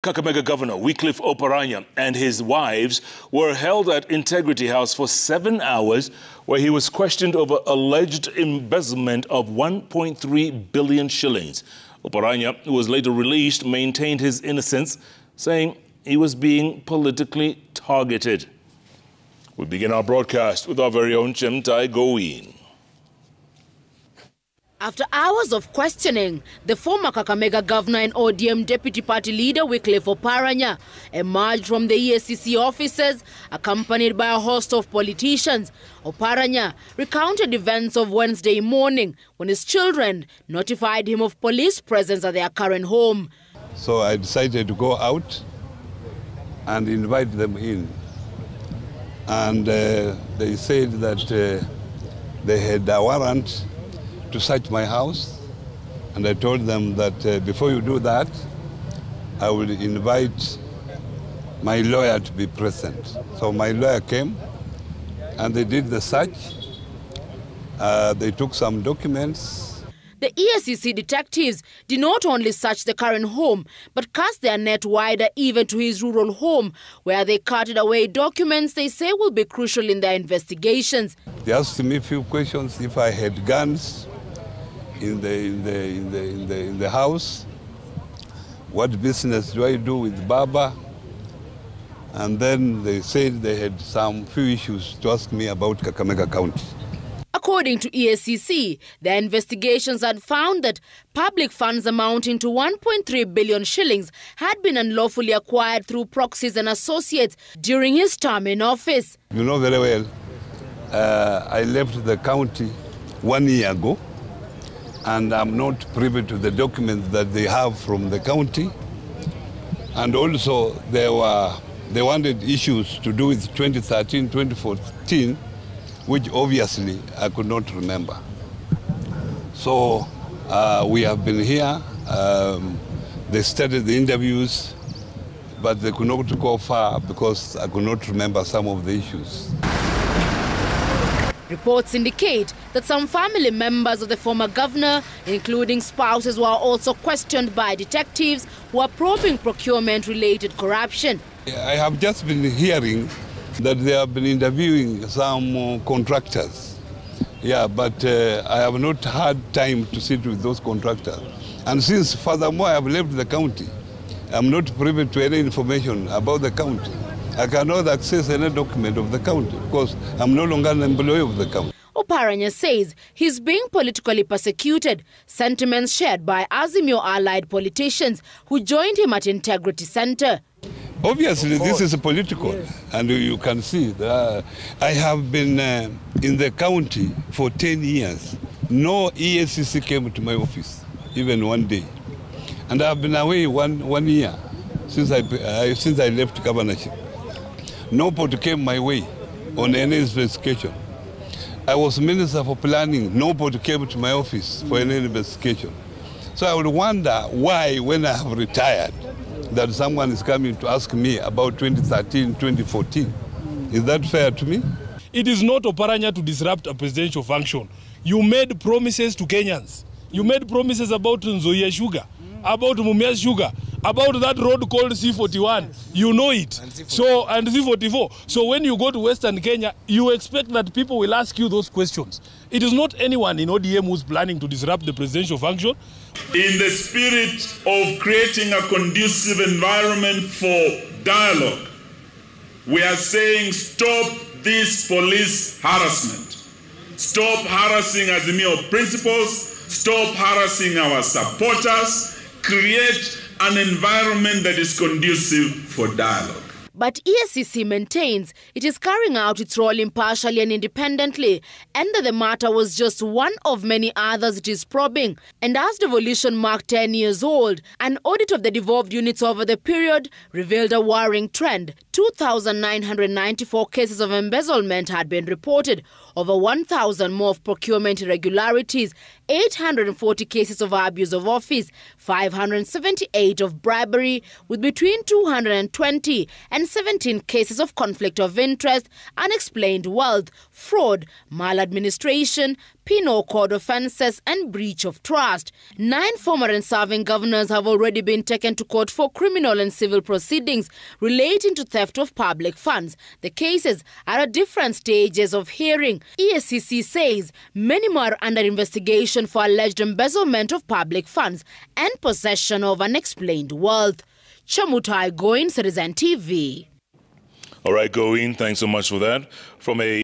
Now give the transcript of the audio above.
Kakamega Governor Wycliffe Oparanya and his wives were held at Integrity House for 7 hours, where he was questioned over alleged embezzlement of 1.3 billion shillings. Oparanya, who was later released, maintained his innocence, saying he was being politically targeted. We begin our broadcast with our very own Chemtai Goin. After hours of questioning, the former Kakamega Governor and ODM Deputy Party Leader Wycliffe Oparanya emerged from the ESCC offices, accompanied by a host of politicians. Oparanya recounted events of Wednesday morning when his children notified him of police presence at their current home. So I decided to go out and invite them in. And they said that they had a warrant to search my house, and I told them that before you do that, I will invite my lawyer to be present. So my lawyer came, and they did the search. They took some documents. The ESCC detectives did not only search the current home, but cast their net wider even to his rural home, where they carted away documents they say will be crucial in their investigations. They asked me a few questions: if I had guns in the house, what business do I do with Baba? And then they said they had some few issues to ask me about Kakamega County. According to ESCC, their investigations had found that public funds amounting to 1.3 billion shillings had been unlawfully acquired through proxies and associates during his term in office. You know very well, I left the county 1 year ago, and I'm not privy to the documents that they have from the county. And also they wanted issues to do with 2013, 2014, which obviously I could not remember. So we have been here. They started the interviews, but they could not go far because I could not remember some of the issues. Reports indicate that some family members of the former governor, including spouses, were also questioned by detectives who are probing procurement-related corruption. I have just been hearing that they have been interviewing some contractors. Yeah, but I have not had time to sit with those contractors. And since, furthermore, I have left the county, I'm not privy to any information about the county. I cannot access any document of the county because I'm no longer an employee of the county. Oparanya says he's being politically persecuted, sentiments shared by Azimio-allied politicians who joined him at Integrity Center. Obviously, this is political, and you can see that I have been in the county for 10 years. No ESCC came to my office, even one day. And I have been away one year since I left governorship. Nobody came my way on any investigation. I was Minister for Planning. Nobody came to my office for any investigation. So I would wonder why, when I have retired, that someone is coming to ask me about 2013, 2014. Is that fair to me? It is not Oparanya to disrupt a presidential function. You made promises to Kenyans. You made promises about Nzoia Sugar, about Mumias Sugar, about that road called C41. You know it. And C44. So when you go to Western Kenya, you expect that people will ask you those questions. It is not anyone in ODM who's planning to disrupt the presidential function. In the spirit of creating a conducive environment for dialogue, we are saying stop this police harassment. Stop harassing Azimio principals. Stop harassing our supporters. Create an environment that is conducive for dialogue. But ESCC maintains it is carrying out its role impartially and independently, and that the matter was just one of many others it is probing. And as devolution marked 10 years old, an audit of the devolved units over the period revealed a worrying trend. 2,994 cases of embezzlement had been reported, over 1,000 more of procurement irregularities, 840 cases of abuse of office, 578 of bribery, with between 220 and 17 cases of conflict of interest, unexplained wealth, fraud, maladministration, penal code offences and breach of trust. 9 former and serving governors have already been taken to court for criminal and civil proceedings relating to theft of public funds. The cases are at different stages of hearing. EACC says many more are under investigation for alleged embezzlement of public funds and possession of unexplained wealth. Chamutai Goin, Citizen TV. All right, Goin, thanks so much for that. From a